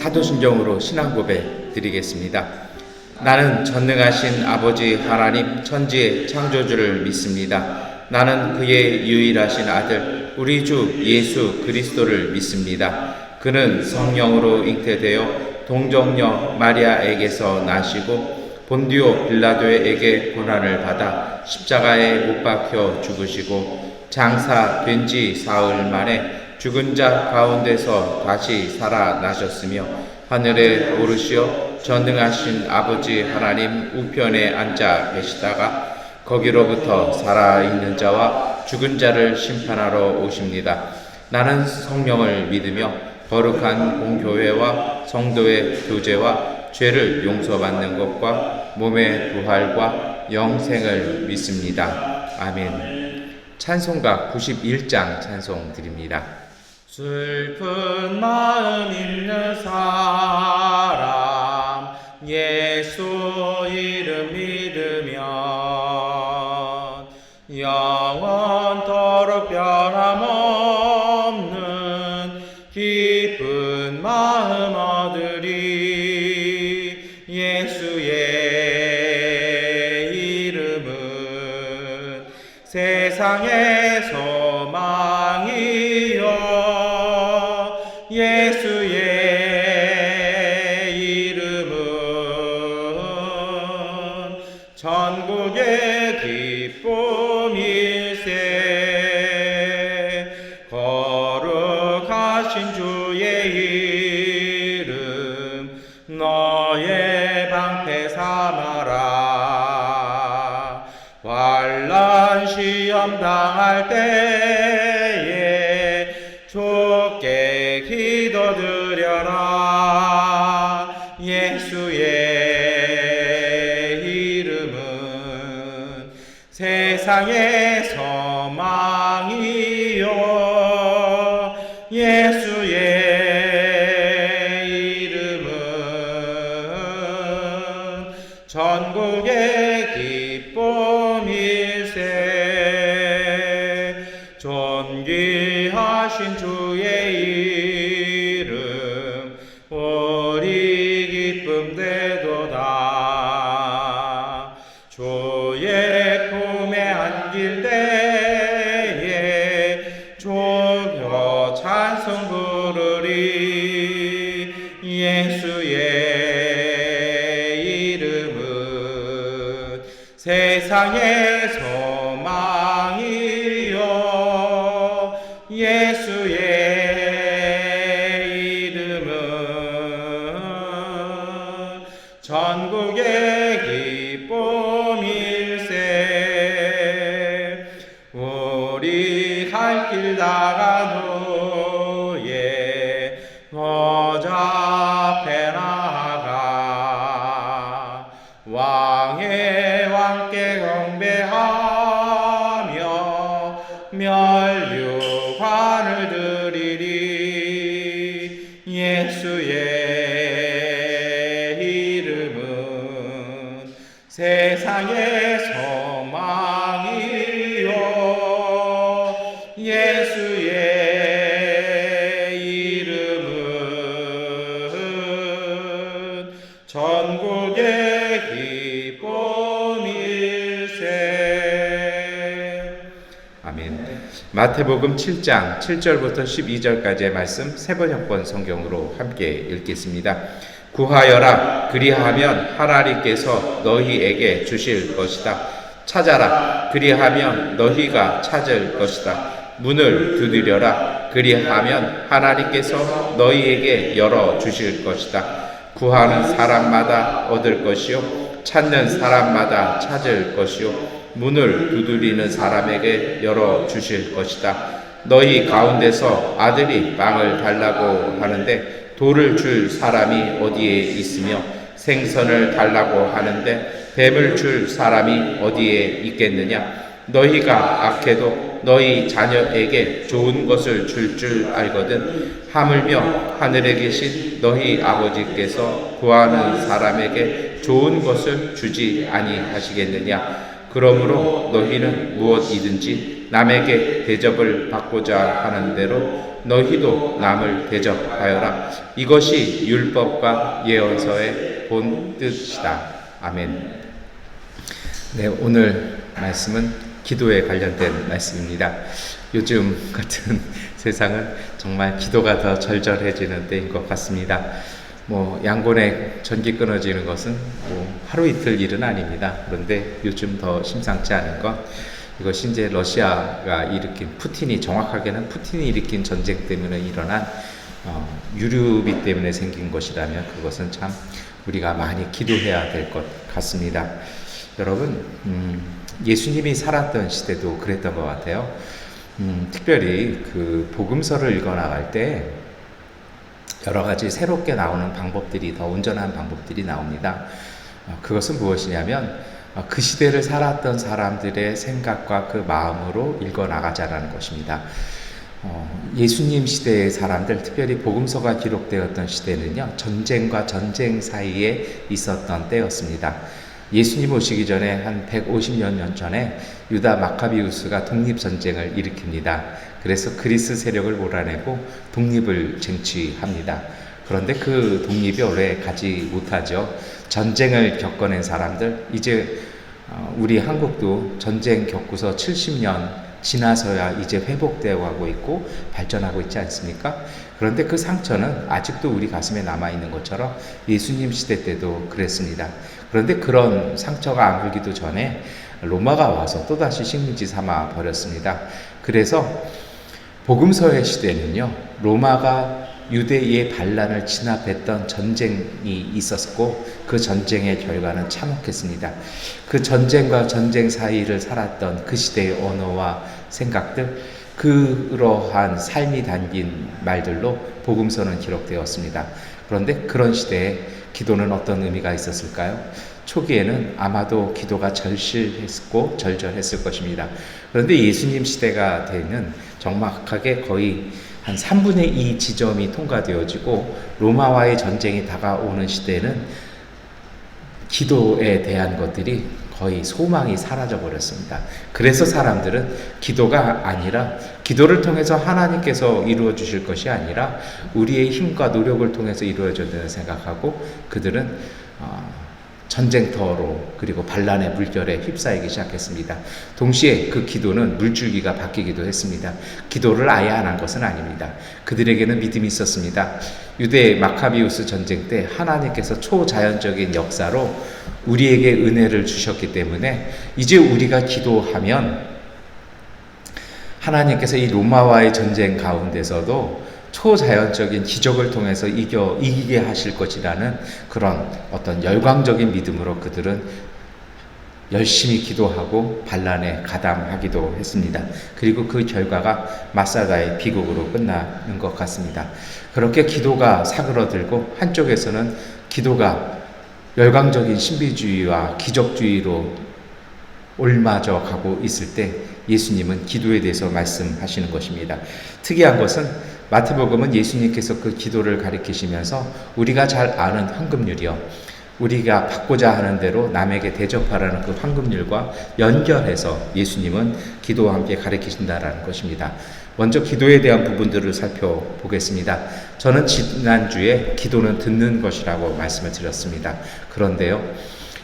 사도신경으로 신앙 고백 드리겠습니다. 나는 전능하신 아버지 하나님 천지의 창조주를 믿습니다. 나는 그의 유일하신 아들 우리 주 예수 그리스도를 믿습니다. 그는 성령으로 잉태되어 동정녀 마리아에게서 나시고 본디오 빌라도에게 고난을 받아 십자가에 못 박혀 죽으시고 장사된 지 사흘 만에 죽은 자 가운데서 다시 살아나셨으며 하늘에 오르시어 전능하신 아버지 하나님 우편에 앉아 계시다가 거기로부터 살아있는 자와 죽은 자를 심판하러 오십니다. 나는 성령을 믿으며 거룩한 공교회와 성도의 교제와 죄를 용서받는 것과 몸의 부활과 영생을 믿습니다. 아멘. 찬송가 91장 찬송 드립니다. 슬픈 마음 있는 사람 예수 이름 믿으면 영원토록 변함없는 기쁜 마음 얻으리. 예수의 이름은 세상의 소망이요 예수의 이름은 전국의 기쁨일세. 거룩하신 주의 이름 너의 방패 삼아라. 환난 시험 당할 때에 주께 기도드려라. 예수의 이름은 세상의 소망이요 예수의 이름은 전국의 기쁨일세. 존귀하신 주의 이름 우리 기쁨 되도다. 주의 품에 안길 때에 주여 찬송 부르리. 예수의 이름은 세상의 소망이요 예수의 이름은 전국의 기쁨일세. 우리 갈 길 나가노에 보좌 앞에 나아가 왕의 왕께 경배하며 멸류관을 드리리. 예수의 이름은 세상의 소망이요 예수의 이름은 전국의 기쁨일세. 아멘. 마태복음 7장 7절부터 12절까지의 말씀 세번역번 성경으로 함께 읽겠습니다. 구하여라 그리하면 하나님께서 너희에게 주실 것이다. 찾아라 그리하면 너희가 찾을 것이다. 문을 두드려라 그리하면 하나님께서 너희에게 열어 주실 것이다. 구하는 사람마다 얻을 것이요 찾는 사람마다 찾을 것이요 문을 두드리는 사람에게 열어 주실 것이다. 너희 가운데서 아들이 빵을 달라고 하는데 돌을 줄 사람이 어디에 있으며 생선을 달라고 하는데 뱀을 줄 사람이 어디에 있겠느냐. 너희가 악해도 너희 자녀에게 좋은 것을 줄 알거든 하물며 하늘에 계신 너희 아버지께서 구하는 사람에게 좋은 것을 주지 아니하시겠느냐. 그러므로 너희는 무엇이든지 남에게 대접을 받고자 하는 대로 너희도 남을 대접하여라. 이것이 율법과 예언서의 본 뜻이다. 아멘. 네, 오늘 말씀은 기도에 관련된 말씀입니다. 요즘 같은 세상은 정말 기도가 더 절절해지는 때인 것 같습니다. 양곤에 전기 끊어지는 것은 하루 이틀 일은 아닙니다. 그런데 요즘 더 심상치 않은 것, 이것이 이제 러시아가 일으킨 정확하게는 푸틴이 일으킨 전쟁 때문에 일어난 유류비 때문에 생긴 것이라면 그것은 참 우리가 많이 기도해야 될 것 같습니다. 여러분, 예수님이 살았던 시대도 그랬던 것 같아요. 특별히 그 복음서를 읽어 나갈 때 여러 가지 새롭게 나오는 방법들이, 더 온전한 방법들이 나옵니다. 그것은 무엇이냐면 그 시대를 살았던 사람들의 생각과 그 마음으로 읽어 나가자라는 것입니다. 예수님 시대의 사람들, 특별히 복음서가 기록되었던 시대는요, 전쟁과 전쟁 사이에 있었던 때였습니다. 예수님 오시기 전에 한 150여 년 전에 유다 마카비우스가 독립전쟁을 일으킵니다. 그래서 그리스 세력을 몰아내고 독립을 쟁취합니다. 그런데 그 독립이 오래 가지 못하죠. 전쟁을 겪어낸 사람들, 이제 우리 한국도 전쟁 겪고서 70년 지나서야 이제 회복되어 가고 있고 발전하고 있지 않습니까? 그런데 그 상처는 아직도 우리 가슴에 남아있는 것처럼 예수님 시대 때도 그랬습니다. 그런데 그런 상처가 아물기도 전에 로마가 와서 또다시 식민지 삼아 버렸습니다. 그래서 복음서의 시대는요, 로마가 유대의 반란을 진압했던 전쟁이 있었고 그 전쟁의 결과는 참혹했습니다. 그 전쟁과 전쟁 사이를 살았던 그 시대의 언어와 생각들, 그러한 삶이 담긴 말들로 복음서는 기록되었습니다. 그런데 그런 시대에 기도는 어떤 의미가 있었을까요? 초기에는 아마도 기도가 절실했고 절절했을 것입니다. 그런데 예수님 시대가 되는 정확하게 거의 한 3분의 2 지점이 통과되어지고 로마와의 전쟁이 다가오는 시대는 기도에 대한 것들이 거의 소망이 사라져 버렸습니다. 그래서 사람들은 기도가 아니라, 기도를 통해서 하나님께서 이루어 주실 것이 아니라 우리의 힘과 노력을 통해서 이루어진다고 생각하고 그들은 전쟁터로 그리고 반란의 물결에 휩싸이기 시작했습니다. 동시에 그 기도는 물줄기가 바뀌기도 했습니다. 기도를 아예 안 한 것은 아닙니다. 그들에게는 믿음이 있었습니다. 유대 마카비우스 전쟁 때 하나님께서 초자연적인 역사로 우리에게 은혜를 주셨기 때문에 이제 우리가 기도하면 하나님께서 이 로마와의 전쟁 가운데서도 초자연적인 기적을 통해서 이기게 하실 것이라는 그런 어떤 열광적인 믿음으로 그들은 열심히 기도하고 반란에 가담하기도 했습니다. 그리고 그 결과가 마사다의 비극으로 끝나는 것 같습니다. 그렇게 기도가 사그러들고 한쪽에서는 기도가 열광적인 신비주의와 기적주의로 옮아져 가고 있을 때 예수님은 기도에 대해서 말씀하시는 것입니다. 특이한 것은 마태복음은 예수님께서 그 기도를 가리키시면서 우리가 잘 아는 황금률이요, 우리가 받고자 하는 대로 남에게 대접하라는 그 황금률과 연결해서 예수님은 기도와 함께 가리키신다라는 것입니다. 먼저 기도에 대한 부분들을 살펴보겠습니다. 저는 지난주에 기도는 듣는 것이라고 말씀을 드렸습니다. 그런데요,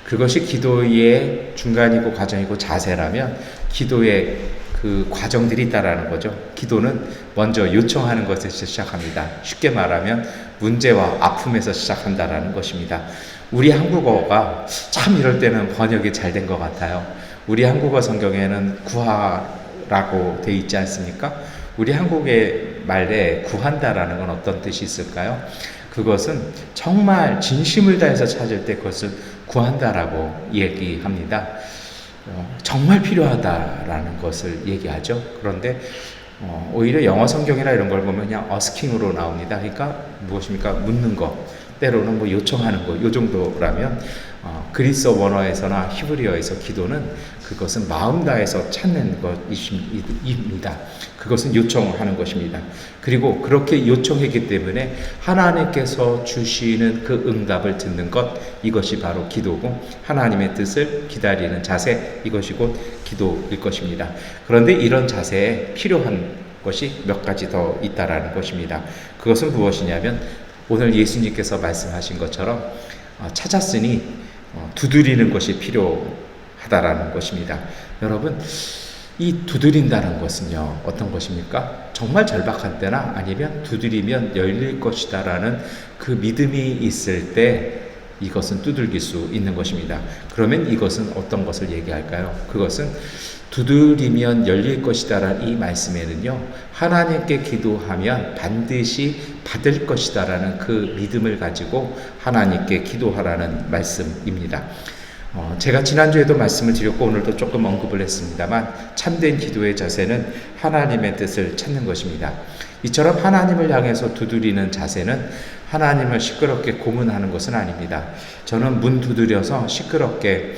그것이 기도의 중간이고 과정이고 자세라면 기도의 그 과정들이 있다라는 거죠. 기도는 먼저 요청하는 것에서 시작합니다. 쉽게 말하면 문제와 아픔에서 시작한다라는 것입니다. 우리 한국어가 참 이럴 때는 번역이 잘 된 것 같아요. 우리 한국어 성경에는 구하라고 돼 있지 않습니까? 우리 한국의 말에 구한다라는 건 어떤 뜻이 있을까요? 그것은 정말 진심을 다해서 찾을 때 그것을 구한다라고 얘기합니다. 정말 필요하다라는 것을 얘기하죠. 그런데 오히려 영어 성경이나 이런 걸 보면 그냥 asking으로 나옵니다. 그러니까 무엇입니까? 묻는 것, 때로는 요청하는 것, 요 정도라면 그리스 원어에서나 히브리어에서 기도는 그것은 마음 다해서 찾는 것입니다. 그것은 요청하는 것입니다. 그리고 그렇게 요청했기 때문에 하나님께서 주시는 그 응답을 듣는 것, 이것이 바로 기도고 하나님의 뜻을 기다리는 자세, 이것이 곧 기도일 것입니다. 그런데 이런 자세에 필요한 것이 몇 가지 더 있다라는 것입니다. 그것은 무엇이냐면 오늘 예수님께서 말씀하신 것처럼 찾았으니 두드리는 것이 필요하다라는 것입니다. 여러분, 이 두드린다는 것은요, 어떤 것입니까? 정말 절박한 때나 아니면 두드리면 열릴 것이다라는 그 믿음이 있을 때 이것은 두들길 수 있는 것입니다. 그러면 이것은 어떤 것을 얘기할까요? 그것은 두드리면 열릴 것이다라는 이 말씀에는요, 하나님께 기도하면 반드시 받을 것이다라는 그 믿음을 가지고 하나님께 기도하라는 말씀입니다. 제가 지난주에도 말씀을 드렸고 오늘도 조금 언급을 했습니다만 참된 기도의 자세는 하나님의 뜻을 찾는 것입니다. 이처럼 하나님을 향해서 두드리는 자세는 하나님을 시끄럽게 고문하는 것은 아닙니다. 저는 문 두드려서 시끄럽게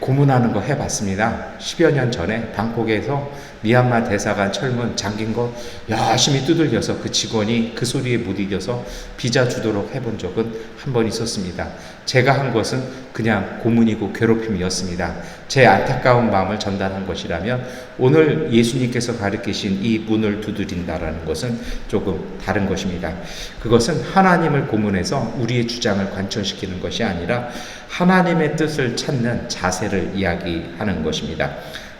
고문하는 거 해봤습니다. 10여 년 전에 방콕에서 미얀마 대사관 철문 잠긴 거 열심히 두들겨서 그 직원이 그 소리에 못 이겨서 비자 주도록 해본 적은 한 번 있었습니다. 제가 한 것은 그냥 고문이고 괴롭힘이었습니다. 제 안타까운 마음을 전달한 것이라면 오늘 예수님께서 가르치신 이 문을 두드린다라는 것은 조금 다른 것입니다. 그것은 하나님을 고문해서 우리의 주장을 관철시키는 것이 아니라 하나님의 뜻을 찾는 자세를 이야기하는 것입니다.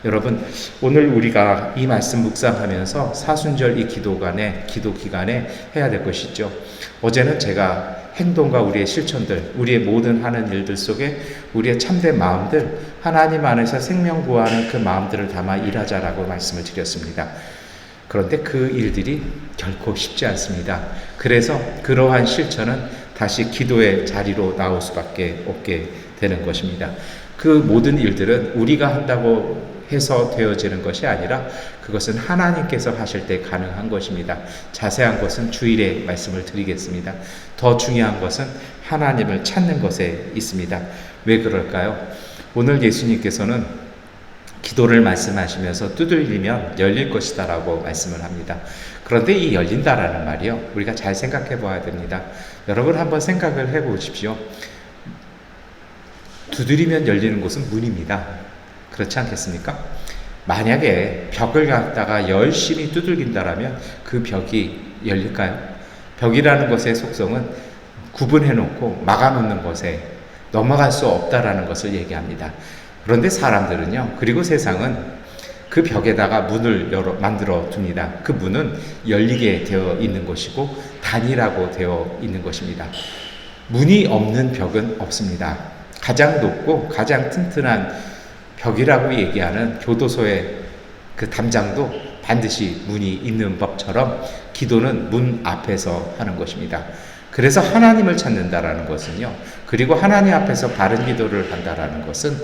여러분, 오늘 우리가 이 말씀 묵상하면서 사순절 이 기도 기간에 해야 될 것이죠. 어제는 제가 행동과 우리의 실천들, 우리의 모든 하는 일들 속에 우리의 참된 마음들, 하나님 안에서 생명 구하는 그 마음들을 담아 일하자라고 말씀을 드렸습니다. 그런데 그 일들이 결코 쉽지 않습니다. 그래서 그러한 실천은 다시 기도의 자리로 나올 수밖에 없게 되는 것입니다. 그 모든 일들은 우리가 한다고 해서 되어지는 것이 아니라 그것은 하나님께서 하실 때 가능한 것입니다. 자세한 것은 주일에 말씀을 드리겠습니다. 더 중요한 것은 하나님을 찾는 것에 있습니다. 왜 그럴까요? 오늘 예수님께서는 기도를 말씀하시면서 두들리면 열릴 것이다 라고 말씀을 합니다. 그런데 이 열린다라는 말이요, 우리가 잘 생각해 봐야 됩니다. 여러분 한번 생각을 해 보십시오. 두드리면 열리는 곳은 문입니다. 그렇지 않겠습니까? 만약에 벽을 갖다가 열심히 두들긴다라면 그 벽이 열릴까요? 벽이라는 것의 속성은 구분해 놓고 막아 놓는 것에 넘어갈 수 없다라는 것을 얘기합니다. 그런데 사람들은요, 그리고 세상은 그 벽에다가 문을 만들어 둡니다. 그 문은 열리게 되어 있는 것이고 단이라고 되어 있는 것입니다. 문이 없는 벽은 없습니다. 가장 높고 가장 튼튼한 벽이라고 얘기하는 교도소의 그 담장도 반드시 문이 있는 법처럼 기도는 문 앞에서 하는 것입니다. 그래서 하나님을 찾는다라는 것은요, 그리고 하나님 앞에서 바른 기도를 한다라는 것은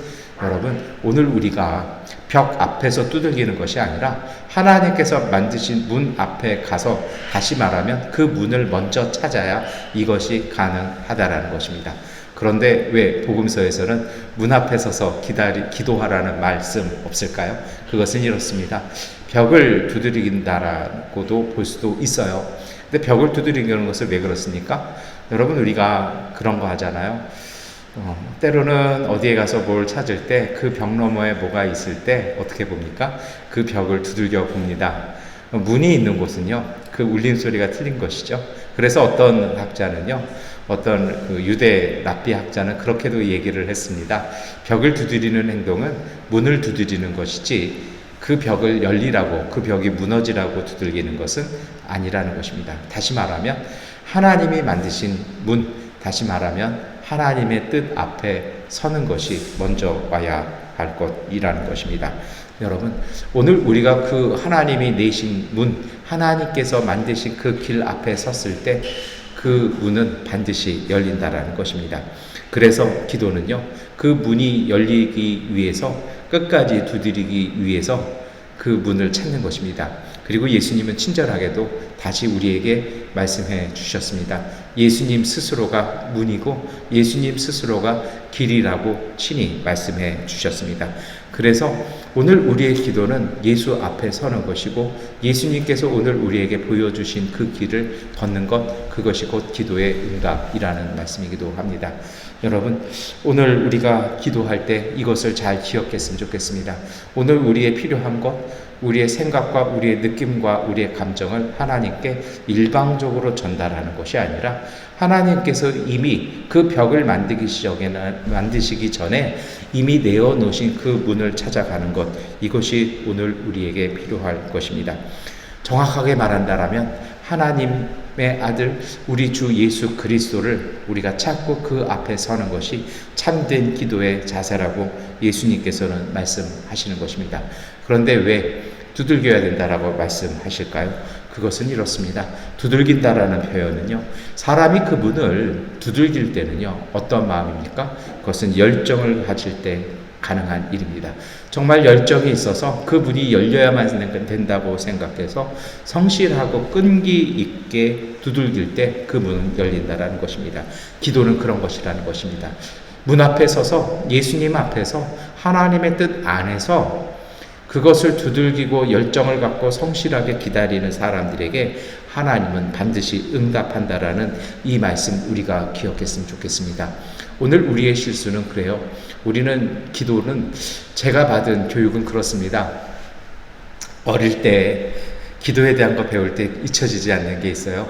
여러분, 오늘 우리가 벽 앞에서 두들기는 것이 아니라 하나님께서 만드신 문 앞에 가서, 다시 말하면 그 문을 먼저 찾아야 이것이 가능하다라는 것입니다. 그런데 왜 복음서에서는 문 앞에 서서 기도하라는 말씀 없을까요? 그것은 이렇습니다. 벽을 두드린다라고도 볼 수도 있어요. 근데 벽을 두드리는 것을 왜 그렇습니까? 여러분, 우리가 그런 거 하잖아요. 때로는 어디에 가서 뭘 찾을 때 그 벽 너머에 뭐가 있을 때 어떻게 봅니까? 그 벽을 두들겨 봅니다. 문이 있는 곳은요, 그 울림소리가 틀린 것이죠. 그래서 어떤 학자는요, 어떤 그 유대 랍비 학자는 그렇게도 얘기를 했습니다. 벽을 두드리는 행동은 문을 두드리는 것이지 그 벽을 열리라고, 그 벽이 무너지라고 두들기는 것은 아니라는 것입니다. 다시 말하면 하나님이 만드신 문, 다시 말하면 하나님의 뜻 앞에 서는 것이 먼저 와야 할 것이라는 것입니다. 여러분, 오늘 우리가 그 하나님이 내신 문, 하나님께서 만드신 그 길 앞에 섰을 때 그 문은 반드시 열린다라는 것입니다. 그래서 기도는요, 그 문이 열리기 위해서, 끝까지 두드리기 위해서 그 문을 찾는 것입니다. 그리고 예수님은 친절하게도 다시 우리에게 말씀해 주셨습니다. 예수님 스스로가 문이고 예수님 스스로가 길이라고 친히 말씀해 주셨습니다. 그래서 오늘 우리의 기도는 예수 앞에 서는 것이고 예수님께서 오늘 우리에게 보여주신 그 길을 걷는 것, 그것이 곧 기도의 응답이라는 말씀이기도 합니다. 여러분, 오늘 우리가 기도할 때 이것을 잘 기억했으면 좋겠습니다. 오늘 우리의 필요한 것, 우리의 생각과 우리의 느낌과 우리의 감정을 하나님께 일방적으로 전달하는 것이 아니라 하나님께서 이미 그 벽을 만드시기 전에 이미 내어놓으신 그 문을 찾아가는 것, 이것이 오늘 우리에게 필요할 것입니다. 정확하게 말한다면 하나님의 아들 우리 주 예수 그리스도를 우리가 찾고 그 앞에 서는 것이 참된 기도의 자세라고 예수님께서는 말씀하시는 것입니다. 그런데 왜 두들겨야 된다라고 말씀하실까요? 그것은 이렇습니다. 두들긴다라는 표현은요, 사람이 그 문을 두들길 때는요, 어떤 마음입니까? 그것은 열정을 가질 때 가능한 일입니다. 정말 열정이 있어서 그 문이 열려야만 된다고 생각해서 성실하고 끈기 있게 두들길 때 그 문은 열린다라는 것입니다. 기도는 그런 것이라는 것입니다. 문 앞에 서서 예수님 앞에서 하나님의 뜻 안에서 그것을 두들기고 열정을 갖고 성실하게 기다리는 사람들에게 하나님은 반드시 응답한다라는 이 말씀 우리가 기억했으면 좋겠습니다. 오늘 우리의 실수는 그래요. 우리는 기도는 제가 받은 교육은 그렇습니다. 어릴 때 기도에 대한 거 배울 때 잊혀지지 않는 게 있어요.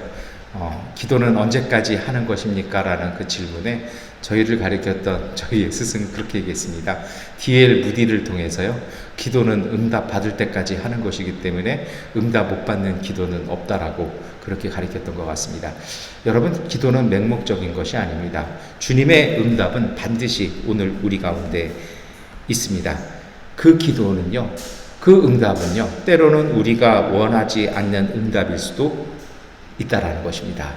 기도는 언제까지 하는 것입니까? 라는 그 질문에 저희를 가르쳤던 저희의 스승은 그렇게 얘기했습니다. D.L. 무디를 통해서요, 기도는 응답 받을 때까지 하는 것이기 때문에 응답 못 받는 기도는 없다라고 그렇게 가르쳤던 것 같습니다. 여러분, 기도는 맹목적인 것이 아닙니다. 주님의 응답은 반드시 오늘 우리 가운데 있습니다. 그 기도는요, 그 응답은요, 때로는 우리가 원하지 않는 응답일 수도 있다라는 것입니다.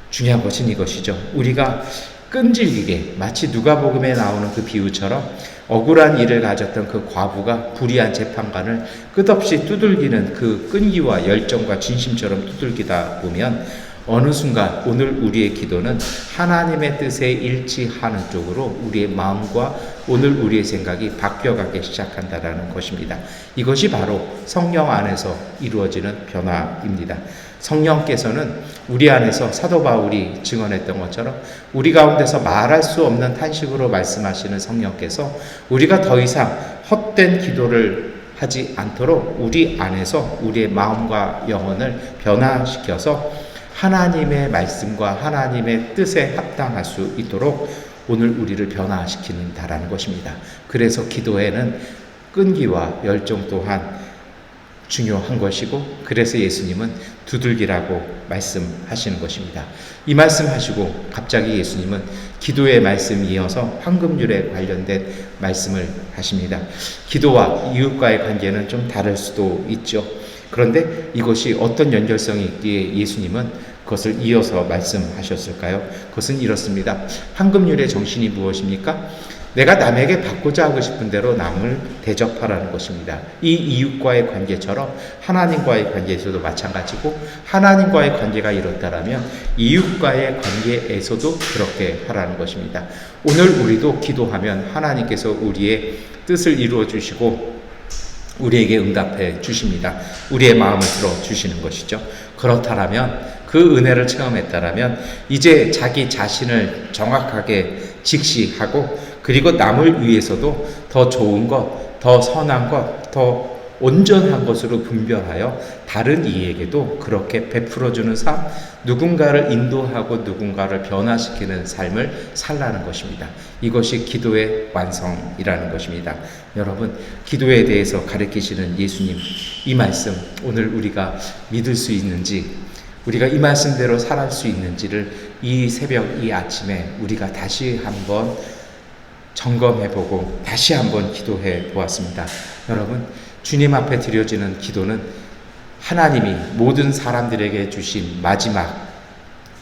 중요한 것은 이것이죠. 우리가 끈질기게 마치 누가복음에 나오는 그 비유처럼 억울한 일을 가졌던 그 과부가 불의한 재판관을 끝없이 두들기는 그 끈기와 열정과 진심처럼 두들기다 보면 어느 순간 오늘 우리의 기도는 하나님의 뜻에 일치하는 쪽으로 우리의 마음과 오늘 우리의 생각이 바뀌어가기 시작한다는 것입니다. 이것이 바로 성령 안에서 이루어지는 변화입니다. 성령께서는 우리 안에서 사도 바울이 증언했던 것처럼 우리 가운데서 말할 수 없는 탄식으로 말씀하시는 성령께서 우리가 더 이상 헛된 기도를 하지 않도록 우리 안에서 우리의 마음과 영혼을 변화시켜서 하나님의 말씀과 하나님의 뜻에 합당할 수 있도록 오늘 우리를 변화시키는다라는 것입니다. 그래서 기도에는 끈기와 열정 또한 중요한 것이고, 그래서 예수님은 두들기라고 말씀하시는 것입니다. 이 말씀하시고 갑자기 예수님은 기도의 말씀 이어서 황금률에 관련된 말씀을 하십니다. 기도와 이웃과의 관계는 좀 다를 수도 있죠. 그런데 이것이 어떤 연결성이 있기에 예수님은 그것을 이어서 말씀하셨을까요? 그것은 이렇습니다. 황금률의 정신이 무엇입니까? 내가 남에게 받고자 하고 싶은 대로 남을 대접하라는 것입니다. 이 이웃과의 관계처럼 하나님과의 관계에서도 마찬가지고, 하나님과의 관계가 이렇다라면 이웃과의 관계에서도 그렇게 하라는 것입니다. 오늘 우리도 기도하면 하나님께서 우리의 뜻을 이루어 주시고 우리에게 응답해 주십니다. 우리의 마음을 들어주시는 것이죠. 그렇다면 그 은혜를 체험했다라면 이제 자기 자신을 정확하게 직시하고, 그리고 남을 위해서도 더 좋은 것, 더 선한 것, 더 온전한 것으로 분별하여 다른 이에게도 그렇게 베풀어주는 삶, 누군가를 인도하고 누군가를 변화시키는 삶을 살라는 것입니다. 이것이 기도의 완성이라는 것입니다. 여러분, 기도에 대해서 가르치시는 예수님, 이 말씀 오늘 우리가 믿을 수 있는지, 우리가 이 말씀대로 살아갈 수 있는지를 이 새벽, 이 아침에 우리가 다시 한번 점검해보고 다시 한번 기도해 보았습니다. 여러분, 주님 앞에 드려지는 기도는 하나님이 모든 사람들에게 주신 마지막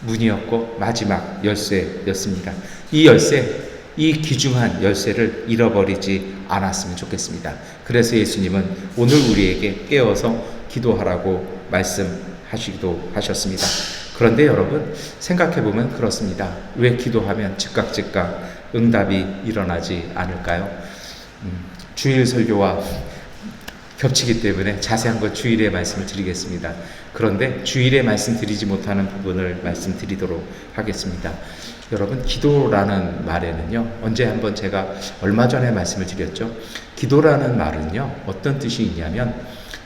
문이었고 마지막 열쇠였습니다. 이 열쇠, 이 귀중한 열쇠를 잃어버리지 않았으면 좋겠습니다. 그래서 예수님은 오늘 우리에게 깨어서 기도하라고 말씀하시기도 하셨습니다. 그런데 여러분, 생각해보면 그렇습니다. 왜 기도하면 즉각 응답이 일어나지 않을까요? 주일 설교와 겹치기 때문에 자세한 것 주일에 말씀을 드리겠습니다. 그런데 주일에 말씀드리지 못하는 부분을 말씀드리도록 하겠습니다. 여러분, 기도라는 말에는요, 언제 한번 제가 얼마 전에 말씀을 드렸죠. 기도라는 말은요, 어떤 뜻이 있냐면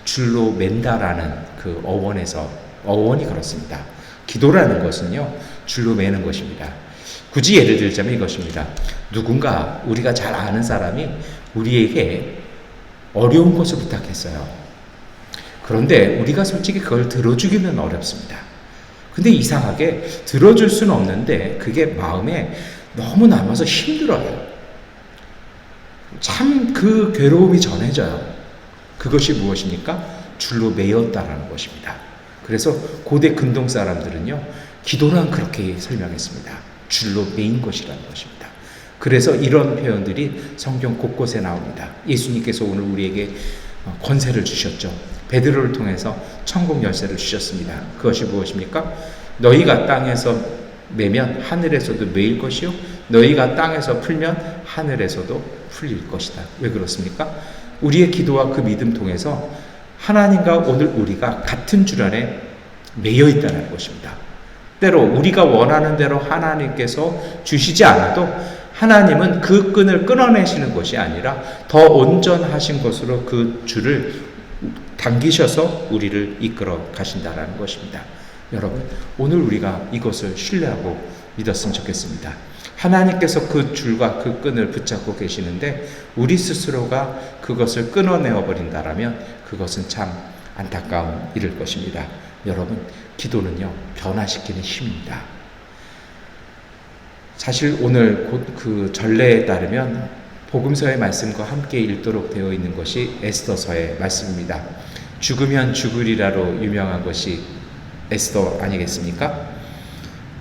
줄로 맨다라는 그 어원이 그렇습니다. 기도라는 것은요, 줄로 매는 것입니다. 굳이 예를 들자면 이것입니다. 누군가 우리가 잘 아는 사람이 우리에게 어려운 것을 부탁했어요. 그런데 우리가 솔직히 그걸 들어주기는 어렵습니다. 근데 이상하게 들어줄 수는 없는데 그게 마음에 너무 남아서 힘들어요. 참 그 괴로움이 전해져요. 그것이 무엇입니까? 줄로 매였다라는 것입니다. 그래서 고대 근동 사람들은요, 기도란 그렇게 설명했습니다. 줄로 매인 것이라는 것입니다. 그래서 이런 표현들이 성경 곳곳에 나옵니다. 예수님께서 오늘 우리에게 권세를 주셨죠. 베드로를 통해서 천국 열쇠를 주셨습니다. 그것이 무엇입니까? 너희가 땅에서 매면 하늘에서도 매일 것이요, 너희가 땅에서 풀면 하늘에서도 풀릴 것이다. 왜 그렇습니까? 우리의 기도와 그 믿음 통해서 하나님과 오늘 우리가 같은 줄 안에 매여 있다는 것입니다. 때로 우리가 원하는 대로 하나님께서 주시지 않아도 하나님은 그 끈을 끊어내시는 것이 아니라 더 온전하신 것으로 그 줄을 당기셔서 우리를 이끌어 가신다는 것입니다. 여러분, 오늘 우리가 이것을 신뢰하고 믿었으면 좋겠습니다. 하나님께서 그 줄과 그 끈을 붙잡고 계시는데 우리 스스로가 그것을 끊어내어 버린다라면 그것은 참 안타까운 일일 것입니다. 여러분, 기도는요, 변화시키는 힘입니다. 사실 오늘 그 전례에 따르면 복음서의 말씀과 함께 읽도록 되어 있는 것이 에스더서의 말씀입니다. 죽으면 죽으리라로 유명한 것이 에스더 아니겠습니까?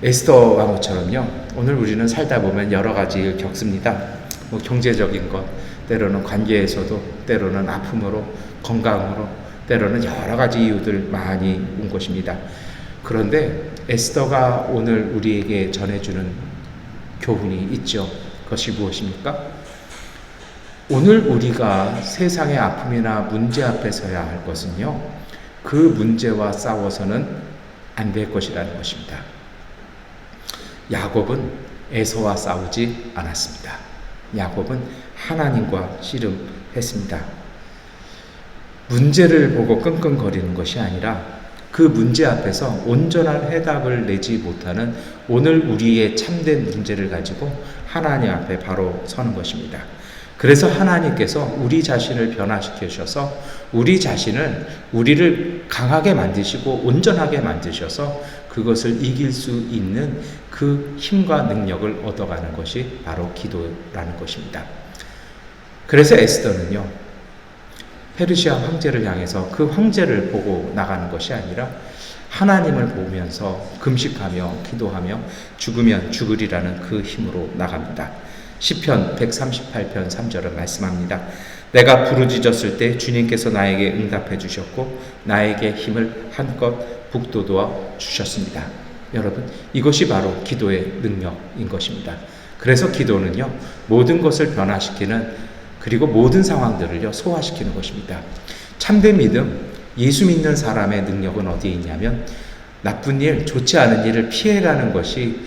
에스더 왕후처럼요, 오늘 우리는 살다 보면 여러 가지 일을 겪습니다. 경제적인 것, 때로는 관계에서도, 때로는 아픔으로, 건강으로, 때로는 여러 가지 이유들 많이 온 것입니다. 그런데 에스더가 오늘 우리에게 전해주는 교훈이 있죠. 그것이 무엇입니까? 오늘 우리가 세상의 아픔이나 문제 앞에 서야 할 것은요, 그 문제와 싸워서는 안 될 것이라는 것입니다. 야곱은 에서와 싸우지 않았습니다. 야곱은 하나님과 씨름했습니다. 문제를 보고 끙끙거리는 것이 아니라 그 문제 앞에서 온전한 해답을 내지 못하는 오늘 우리의 참된 문제를 가지고 하나님 앞에 바로 서는 것입니다. 그래서 하나님께서 우리 자신을 변화시키셔서 우리를 강하게 만드시고 온전하게 만드셔서 그것을 이길 수 있는 그 힘과 능력을 얻어가는 것이 바로 기도라는 것입니다. 그래서 에스더는요, 페르시아 황제를 향해서 그 황제를 보고 나가는 것이 아니라 하나님을 보면서 금식하며 기도하며 죽으면 죽으리라는 그 힘으로 나갑니다. 시편 138편 3절은 말씀합니다. 내가 부르짖었을 때 주님께서 나에게 응답해 주셨고 나에게 힘을 한껏 북돋워 주셨습니다. 여러분, 이것이 바로 기도의 능력인 것입니다. 그래서 기도는요, 모든 것을 변화시키는, 그리고 모든 상황들을요, 소화시키는 것입니다. 참된 믿음, 예수 믿는 사람의 능력은 어디에 있냐면 나쁜 일, 좋지 않은 일을 피해가는 것이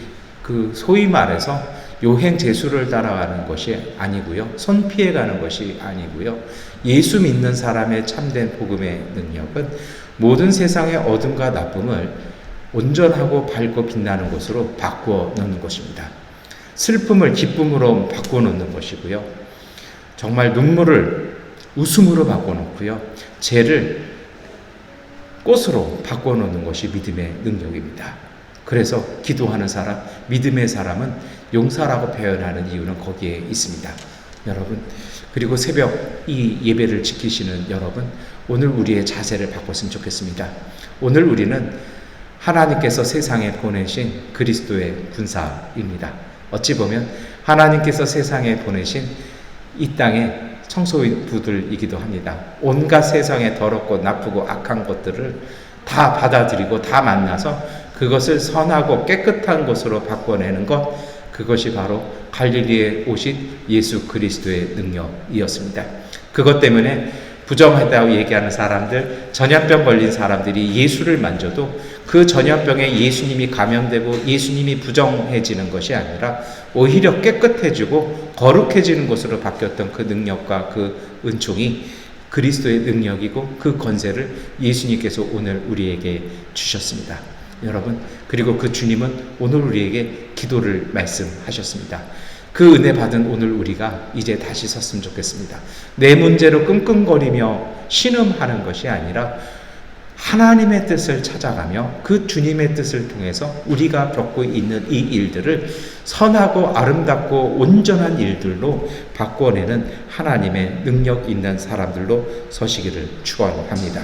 그 소위 말해서 요행재수를 따라가는 것이 아니고요, 손 피해가는 것이 아니고요, 예수 믿는 사람의 참된 복음의 능력은 모든 세상의 어둠과 나쁨을 온전하고 밝고 빛나는 것으로 바꾸어 놓는 것입니다. 슬픔을 기쁨으로 바꾸어 놓는 것이고요, 정말 눈물을 웃음으로 바꿔놓고요, 죄를 꽃으로 바꿔놓는 것이 믿음의 능력입니다. 그래서 기도하는 사람, 믿음의 사람은 용사라고 표현하는 이유는 거기에 있습니다. 여러분, 그리고 새벽 이 예배를 지키시는 여러분, 오늘 우리의 자세를 바꿨으면 좋겠습니다. 오늘 우리는 하나님께서 세상에 보내신 그리스도의 군사입니다. 어찌 보면 하나님께서 세상에 보내신 이 땅의 청소부들이기도 합니다. 온갖 세상에 더럽고 나쁘고 악한 것들을 다 받아들이고 다 만나서 그것을 선하고 깨끗한 것으로 바꿔내는 것, 그것이 바로 갈릴리에 오신 예수 그리스도의 능력이었습니다. 그것 때문에 부정하다고 얘기하는 사람들, 전염병 걸린 사람들이 예수를 만져도 그 전염병에 예수님이 감염되고 예수님이 부정해지는 것이 아니라 오히려 깨끗해지고 거룩해지는 것으로 바뀌었던 그 능력과 그 은총이 그리스도의 능력이고 그 권세를 예수님께서 오늘 우리에게 주셨습니다. 여러분, 그리고 그 주님은 오늘 우리에게 기도를 말씀하셨습니다. 그 은혜 받은 오늘 우리가 이제 다시 섰으면 좋겠습니다. 내 문제로 끙끙거리며 신음하는 것이 아니라 하나님의 뜻을 찾아가며 그 주님의 뜻을 통해서 우리가 겪고 있는 이 일들을 선하고 아름답고 온전한 일들로 바꿔내는 하나님의 능력 있는 사람들로 서시기를 축원합니다.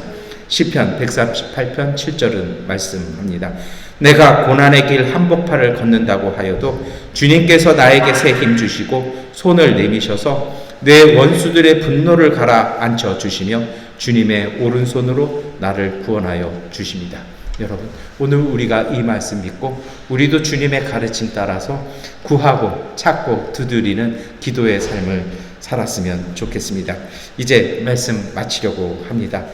시편 138편 7절은 말씀합니다. 내가 고난의 길 한복판을 걷는다고 하여도 주님께서 나에게 새 힘 주시고 손을 내미셔서 내 원수들의 분노를 가라앉혀 주시며 주님의 오른손으로 나를 구원하여 주십니다. 여러분, 오늘 우리가 이 말씀 믿고 우리도 주님의 가르침 따라서 구하고 찾고 두드리는 기도의 삶을 살았으면 좋겠습니다. 이제 말씀 마치려고 합니다.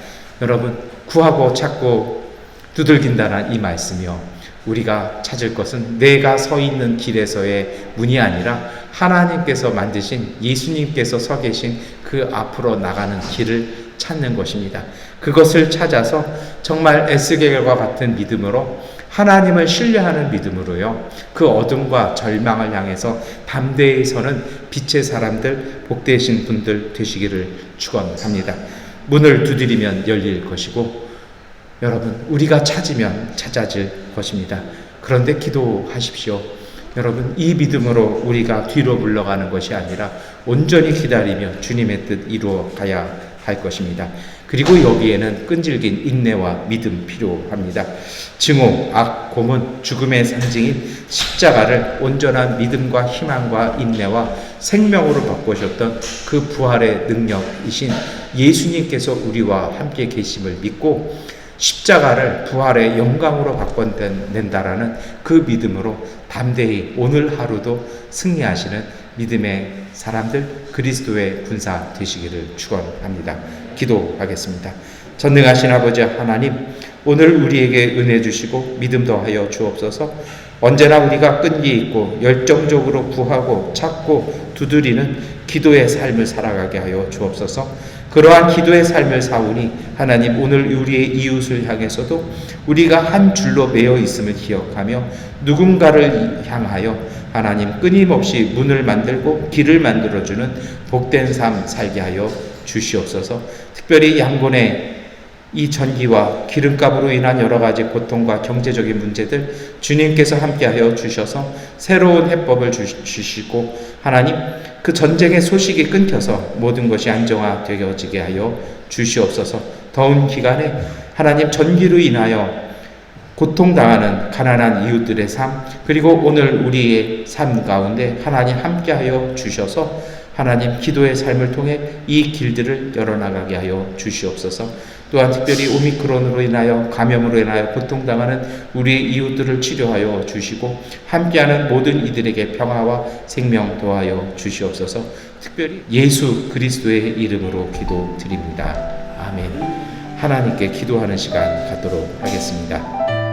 여러분, 구하고 찾고 두들긴다는 이 말씀이요, 우리가 찾을 것은 내가 서 있는 길에서의 문이 아니라 하나님께서 만드신, 예수님께서 서 계신 그 앞으로 나가는 길을 찾는 것입니다. 그것을 찾아서 정말 에스겔과 같은 믿음으로, 하나님을 신뢰하는 믿음으로요, 그 어둠과 절망을 향해서 담대히 서는 빛의 사람들, 복되신 분들 되시기를 축원합니다. 문을 두드리면 열릴 것이고, 여러분, 우리가 찾으면 찾아질 것입니다. 그런데 기도하십시오. 여러분, 이 믿음으로 우리가 뒤로 물러가는 것이 아니라 온전히 기다리며 주님의 뜻 이루어 가야 할 것입니다. 그리고 여기에는 끈질긴 인내와 믿음 필요합니다. 증오, 악, 고문, 죽음의 상징인 십자가를 온전한 믿음과 희망과 인내와 생명으로 바꾸셨던 그 부활의 능력이신 예수님께서 우리와 함께 계심을 믿고 십자가를 부활의 영광으로 바꿔낸다라는 그 믿음으로 담대히 오늘 하루도 승리하시는 믿음의 사람들, 그리스도의 군사 되시기를 축원합니다. 기도하겠습니다. 전능하신 아버지 하나님, 오늘 우리에게 은혜 주시고 믿음 더하여 주옵소서. 언제나 우리가 끈기 있고 열정적으로 구하고 찾고 두드리는 기도의 삶을 살아가게 하여 주옵소서. 그러한 기도의 삶을 사오니 하나님, 오늘 우리의 이웃을 향해서도 우리가 한 줄로 매여 있음을 기억하며 누군가를 향하여 하나님 끊임없이 문을 만들고 길을 만들어주는 복된 삶 살게 하여 주시옵소서. 특별히 양곤의 이 전기와 기름값으로 인한 여러 가지 고통과 경제적인 문제들 주님께서 함께하여 주셔서 새로운 해법을 주시고, 하나님, 그 전쟁의 소식이 끊겨서 모든 것이 안정화되어지게 하여 주시옵소서. 더운 기간에 하나님, 전기로 인하여 고통당하는 가난한 이웃들의 삶, 그리고 오늘 우리의 삶 가운데 하나님 함께하여 주셔서 하나님, 기도의 삶을 통해 이 길들을 열어나가게 하여 주시옵소서. 또한 특별히 오미크론으로 인하여, 감염으로 인하여 고통당하는 우리의 이웃들을 치료하여 주시고 함께하는 모든 이들에게 평화와 생명 도하여 주시옵소서. 특별히 예수 그리스도의 이름으로 기도드립니다. 아멘. 하나님께 기도하는 시간 갖도록 하겠습니다.